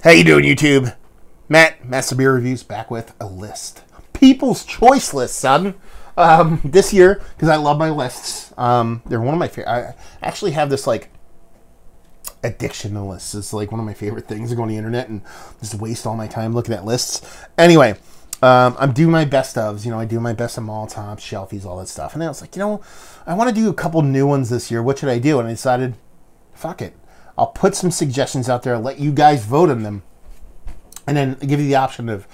How you doing, YouTube? Master Beer Reviews, back with a list. People's Choice list, son. This year, because I love my lists. They're one of my favorite. I actually have this, like, addiction to lists. It's, like, one of my favorite things to go on the internet and just waste all my time looking at lists. Anyway, I'm doing my best ofs. You know, I do my best of mall tops, shelfies, all that stuff. And then I was like, you know, I want to do a couple new ones this year. What should I do? And I decided, fuck it. I'll put some suggestions out there, let you guys vote on them, and then give you the option of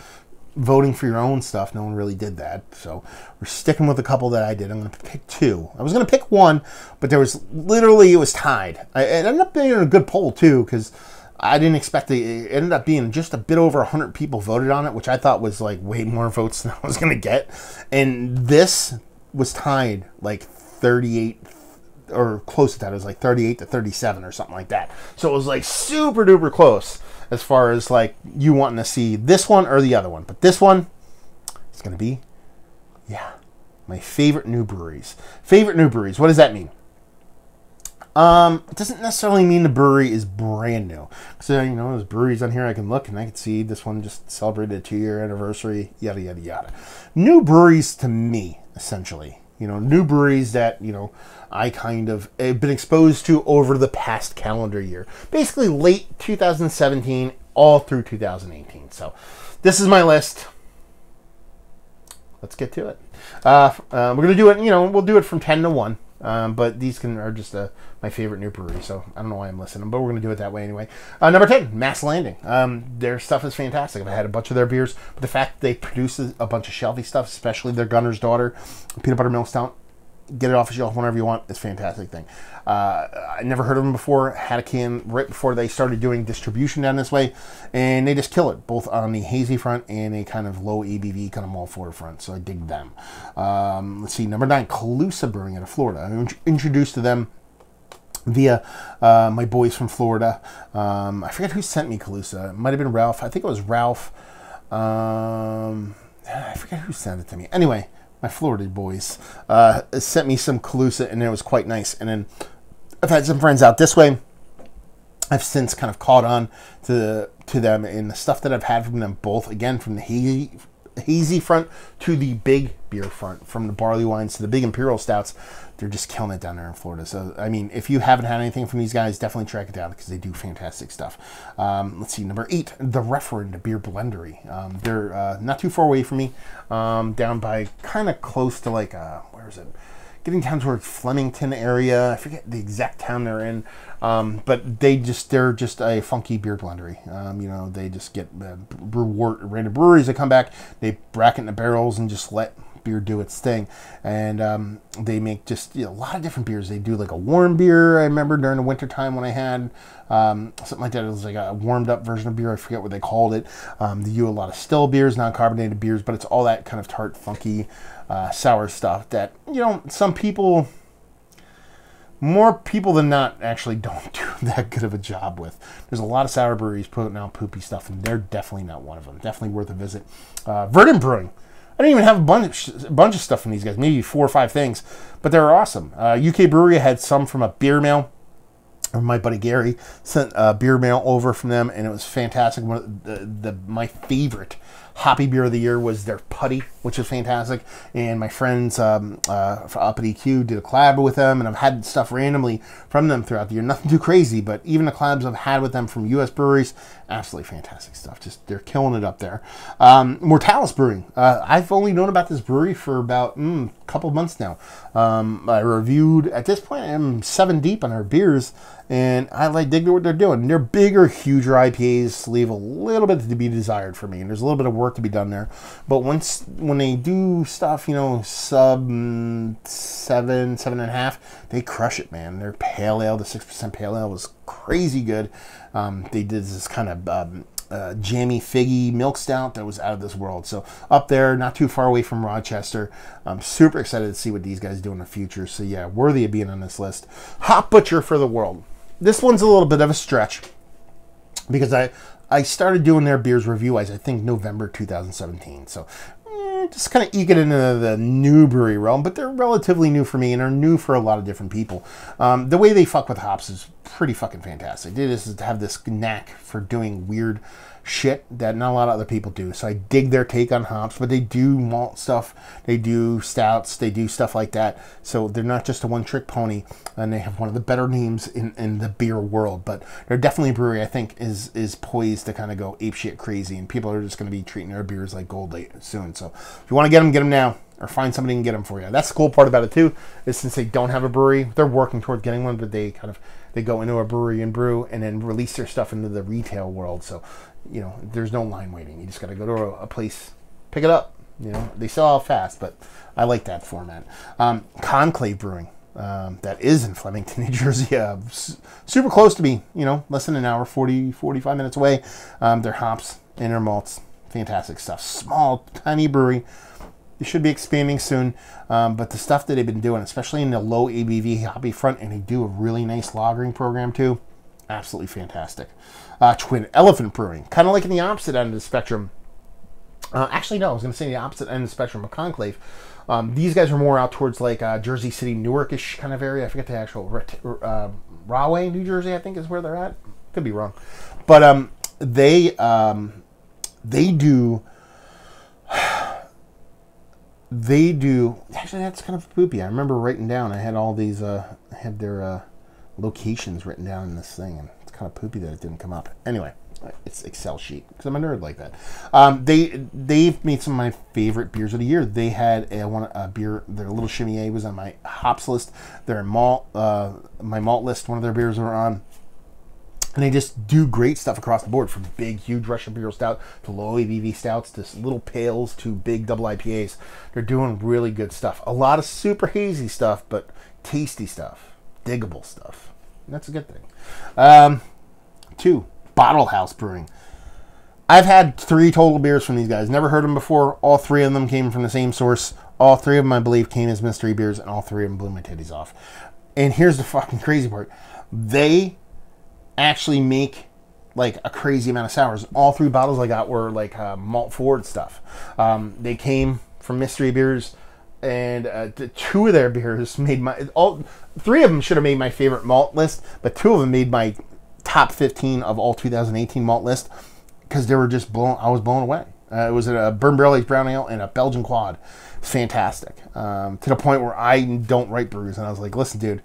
voting for your own stuff. No one really did that, so we're sticking with a couple that I did. I'm going to pick two. I was going to pick one, but there was literally, it was tied. It ended up being a good poll, too, because I didn't expect it. It ended up being just a bit over 100 people voted on it, which I thought was like way more votes than I was going to get. And this was tied like 38 or close to that. It was like 38 to 37 or something like that. So it was like super duper close as far as like you wanting to see this one or the other one. But this one is going to be, yeah, my favorite new breweries. Favorite new breweries. What does that mean? It doesn't necessarily mean the brewery is brand new. So, you know, there's breweries on here I can look and I can see this one just celebrated a 2-year anniversary, yada, yada, yada. New breweries to me, essentially. You know, new breweries that, you know, I kind of have been exposed to over the past calendar year. Basically late 2017 all through 2018. So this is my list. Let's get to it. We're going to do it, you know, we'll do it from 10 to 1. But these are just my favorite new brewery, so I don't know why I'm listing them, but we're going to do it that way anyway. Number 10, Mass Landing. Their stuff is fantastic. I've had a bunch of their beers, but the fact that they produce a bunch of shelfy stuff, especially their Gunner's Daughter, Peanut Butter Milk Stout, get it off the shelf whenever you want, it's a fantastic thing. I never heard of them before, had a can right before they started doing distribution down this way, and they just kill it, both on the hazy front and a kind of low ABV, kind of malt forward front, so I dig them. Let's see, number 9, Colusa Brewing out of Florida. I was introduced to them via my boys from Florida. I forget who sent me Colusa. It might have been Ralph. I think it was Ralph. I forget who sent it to me. Anyway, my Florida boys sent me some Colusa, and it was quite nice. And then I've had some friends out this way. I've since kind of caught on to them, and the stuff that I've had from them both, again, from the hazy front to the big beer front, from the barley wines to the big imperial stouts, they're just killing it down there in Florida. So, I mean, if you haven't had anything from these guys, definitely track it down because they do fantastic stuff. Let's see, number 8, The Referend Beer Blendery. They're not too far away from me, down by kind of close to like, where is it? Getting down towards Flemington area. I forget the exact town they're in. But they're just a funky beer blendery. You know, they just get random breweries that come back. They bracket in the barrels and just let beer do its thing. And they make just, you know, a lot of different beers. They do like a warm beer. I remember during the winter time when I had something like that. It was like a warmed up version of beer. I forget what they called it. They do a lot of still beers, non-carbonated beers, but it's all that kind of tart, funky, sour stuff that, you know, some people, more people than not, actually don't do that good of a job with. There's a lot of sour breweries putting out poopy stuff, and they're definitely not one of them. Definitely worth a visit. Verdant Brewing. I didn't even have a bunch of stuff from these guys, maybe 4 or 5 things, but they were awesome. UK Brewery, I had some from a beer mail. My buddy Gary sent a beer mail over from them, and it was fantastic. One of my favorite hoppy beer of the year was their Putty, which is fantastic. And my friends up at EQ did a collab with them, and I've had stuff randomly from them throughout the year. Nothing too crazy, but even the collabs I've had with them from US breweries, absolutely fantastic stuff. Just, they're killing it up there. Mortalis Brewing. I've only known about this brewery for about a couple of months now. I reviewed, at this point, I'm 7 deep on our beers, and I dig what they're doing. Their bigger, huger IPAs leave a little bit to be desired for me, and there's a little bit of work to be done there. But when they do stuff, you know, sub 7.5, they crush it, man. Their pale ale, the 6% pale ale, was crazy good. They did this kind of jammy, figgy milk stout that was out of this world. So up there, not too far away from Rochester. I'm super excited to see what these guys do in the future. So yeah, worthy of being on this list. Hop Butcher for the World. This one's a little bit of a stretch because I started doing their beers review-wise, I think, November 2017. So just kind of eke it into the new brewery realm, but they're relatively new for me, and are new for a lot of different people. The way they fuck with hops is pretty fucking fantastic. They just have this knack for doing weird shit that not a lot of other people do. So I dig their take on hops, but they do malt stuff, they do stouts, they do stuff like that. So they're not just a one-trick pony, and they have one of the better names in the beer world. But they're definitely a brewery I think is poised to kind of go apeshit crazy, and people are just going to be treating their beers like gold soon. So if you want to get them now, or find somebody who can get them for you. That's the cool part about it too, is since they don't have a brewery, they're working toward getting one, but they go into a brewery and brew and then release their stuff into the retail world. So, you know, there's no line waiting. You just got to go to a place, pick it up. You know, they sell out fast, but I like that format. Conclave Brewing, that is in Flemington, New Jersey, super close to me, you know, less than an hour, 45 minutes away. Their hops and their malts, fantastic stuff. Small, tiny brewery. They should be expanding soon, but the stuff that they've been doing, especially in the low ABV hoppy front, and they do a really nice lagering program too, absolutely fantastic. Twin Elephant Brewing, kind of like in the opposite end of the spectrum. Actually, no, I was going to say the opposite end of the spectrum of Conclave. These guys are more out towards like Jersey City, Newark-ish kind of area. I forget the actual Rahway, New Jersey, I think is where they're at. Could be wrong, but they do. They do. Actually, that's kind of poopy. I remember writing down. I had all these. I had their locations written down in this thing, and it's kind of poopy that it didn't come up. Anyway, it's Excel sheet because I'm a nerd like that. They've made some of my favorite beers of the year. They had a beer. Their Little Chimier was on my hops list. Their malt, my malt list. One of their beers were on. And they just do great stuff across the board, from big, huge Russian Imperial Stout to low ABV stouts to little pales to big double IPAs. They're doing really good stuff. A lot of super hazy stuff, but tasty stuff, diggable stuff. And that's a good thing. 2, Bottle House Brewing. I've had 3 total beers from these guys. Never heard them before. All 3 of them came from the same source. All 3 of them, I believe, came as mystery beers, and all 3 of them blew my titties off. And here's the fucking crazy part. They actually make like a crazy amount of sours. All 3 bottles I got were like malt forward stuff. They came from mystery beers, and 2 of their beers made all 3 of them should have made my favorite malt list, but 2 of them made my top 15 of all 2018 malt list because they were just I was blown away. It was a Burn Barrel Aged Brown Ale and a Belgian Quad. Fantastic. To the point where I don't write brews, and I was like, listen, dude,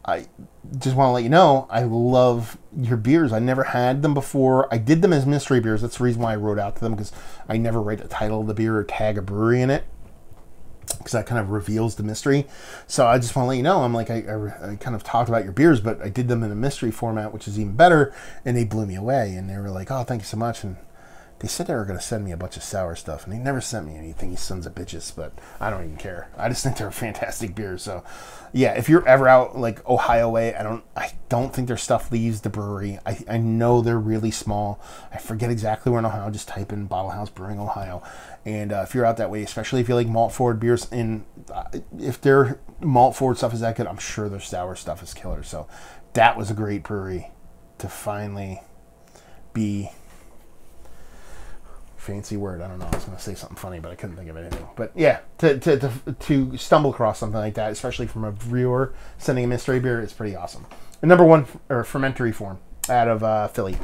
I just want to let you know, I love your beers. I never had them before. I did them as mystery beers. That's the reason why I wrote out to them, because I never write the title of the beer or tag a brewery in it, because that kind of reveals the mystery. So I just want to let you know, I'm like, I kind of talked about your beers, but I did them in a mystery format, which is even better, and they blew me away. And they were like, oh, thank you so much. And they said they were going to send me a bunch of sour stuff, and they never sent me anything, you sons of bitches, but I don't even care. I just think they're fantastic beers. So yeah, if you're ever out like Ohio way, I don't think their stuff leaves the brewery. I know they're really small. I forget exactly where in Ohio. Just type in Bottle House Brewing Ohio. And if you're out that way, especially if you like malt forward beers, and if their malt forward stuff is that good, I'm sure their sour stuff is killer. So that was a great brewery to finally be. Fancy word, I don't know. I was going to say something funny, but I couldn't think of anything. But yeah, to stumble across something like that, especially from a viewer sending a mystery beer, is pretty awesome. And number 1, or Fermenter Eform, out of Philly.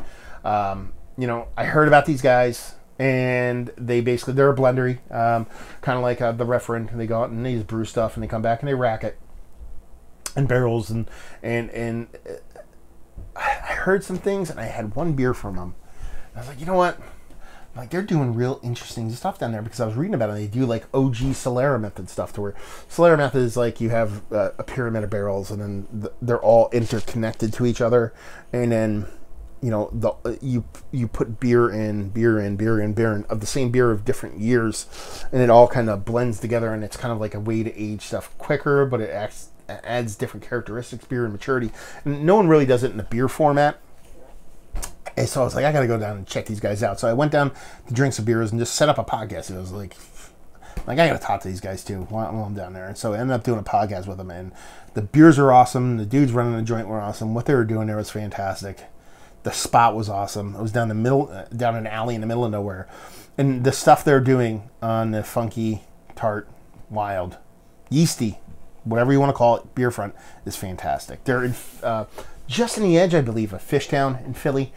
You know, I heard about these guys, and they're a blendery, kind of like the Referent. They go out and they just brew stuff, and they come back and they rack it in barrels, and I heard some things, and I had 1 beer from them. I was like, you know what? Like, they're doing real interesting stuff down there, because I was reading about it. They do like OG Solera method stuff, to where Solera method is like you have a pyramid of barrels, and then they're all interconnected to each other, and then you know you put beer in of the same beer of different years, and it all kind of blends together, and it's kind of like a way to age stuff quicker, but it adds different characteristics, beer and maturity, and no one really does it in a beer format. And so I was like, I got to go down and check these guys out. So I went down to drink some beers and just set up a podcast. It was like I got to talk to these guys too while I'm down there. And so I ended up doing a podcast with them. And the beers are awesome. The dudes running the joint were awesome. What they were doing there was fantastic. The spot was awesome. It was down an alley in the middle of nowhere. And the stuff they're doing on the funky, tart, wild, yeasty, whatever you want to call it, beer front is fantastic. They're just on the edge, I believe, of Fishtown in Philly.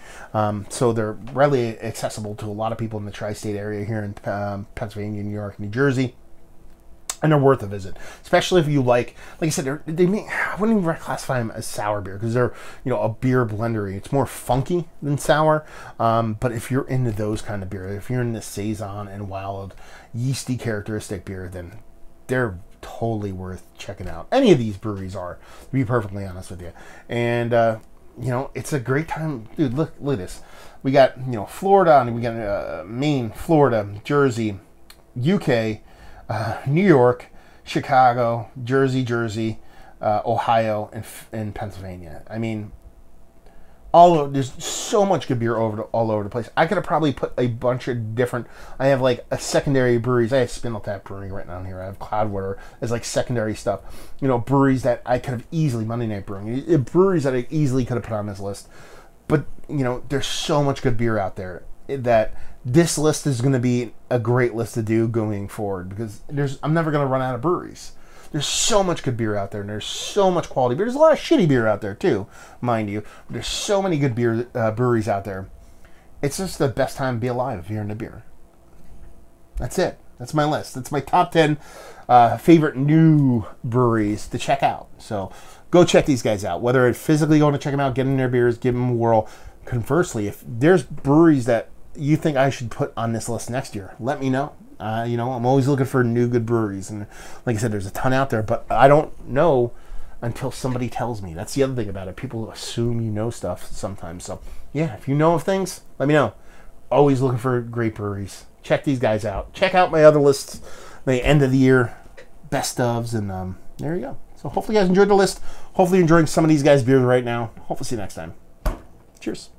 So they're readily accessible to a lot of people in the tri-state area here in Pennsylvania, New York, New Jersey. And they're worth a visit, especially if you like I said, I wouldn't even classify them as sour beer because they're, a beer blendery. It's more funky than sour. But if you're into those kind of beer, if you're into Saison and wild yeasty characteristic beer, then they're totally worth checking out. Any of these breweries are, to be perfectly honest with you. And, it's a great time. Dude, look at this. We got, Florida, and we got Maine, Florida, Jersey, UK, New York, Chicago, Jersey, Ohio, and Pennsylvania. I mean, there's so much good beer all over the place. I could have probably put a bunch of different. I have like a secondary breweries. I have Spindle Tap Brewing right down here. I have Cloudwater as like secondary stuff. Breweries that I could have easily, Monday Night Brewing, breweries that I easily could have put on this list. But there's so much good beer out there that this list is going to be a great list to do going forward, because I'm never going to run out of breweries. There's so much good beer out there, and there's so much quality beer. There's a lot of shitty beer out there too, mind you. But there's so many good beer breweries out there. It's just the best time to be alive if you're into beer. That's it. That's my list. That's my top 10 favorite new breweries to check out. So go check these guys out. Whether it's physically going to check them out, getting their beers, give them a whirl. Conversely, if there's breweries that you think I should put on this list next year, let me know. I'm always looking for new good breweries, and like I said, there's a ton out there, but I don't know until somebody tells me. That's the other thing about it. People assume you know stuff sometimes. So yeah, if you know of things, let me know. Always looking for great breweries. Check these guys out. Check out my other lists, the end of the year best ofs, and there you go. So hopefully you guys enjoyed the list. Hopefully you're enjoying some of these guys' beers right now. Hopefully see you next time. Cheers.